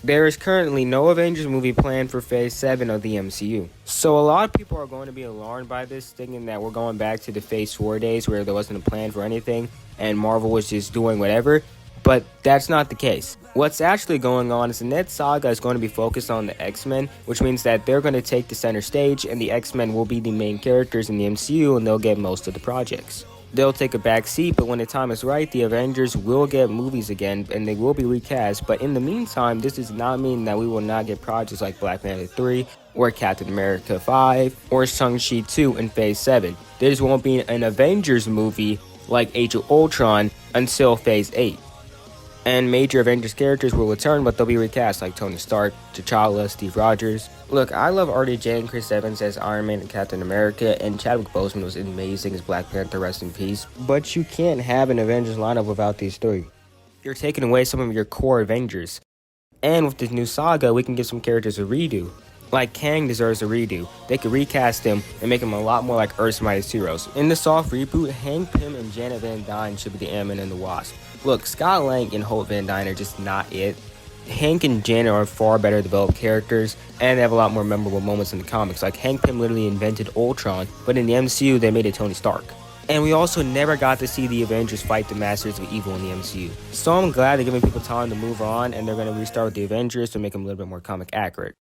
There is currently no Avengers movie planned for Phase 7 of the MCU. So a lot of people are going to be alarmed by this, thinking that we're going back to the Phase 4 days where there wasn't a plan for anything and Marvel was just doing whatever. But that's not the case. What's actually going on is the next saga is going to be focused on the X-Men, which means that they're going to take the center stage and the X-Men will be the main characters in the MCU and they'll get most of the projects. They'll take a back seat, but when the time is right, the Avengers will get movies again and they will be recast. But in the meantime, this does not mean that we will not get projects like Black Panther 3 or Captain America 5 or Shang-Chi 2 in Phase 7. There just won't be an Avengers movie like Age of Ultron until Phase 8. And major Avengers characters will return, but they'll be recast like Tony Stark, T'Challa, Steve Rogers. Look, I love RDJ and Chris Evans as Iron Man and Captain America, and Chadwick Boseman was amazing as Black Panther, rest in peace. But you can't have an Avengers lineup without these three. You're taking away some of your core Avengers. And with this new saga, we can give some characters a redo. Like Kang deserves a redo. They could recast him and make him a lot more like Earth's Mightiest Heroes. In the soft reboot, Hank Pym and Janet Van Dyne should be the Ant-Man and the Wasp. Look, Scott Lang and Hope Van Dyne are just not it. Hank and Janet are far better developed characters, and they have a lot more memorable moments in the comics. Like Hank Pym literally invented Ultron, but in the MCU they made it Tony Stark. And we also never got to see the Avengers fight the Masters of Evil in the MCU. So I'm glad they're giving people time to move on, and they're going to restart with the Avengers to make them a little bit more comic accurate.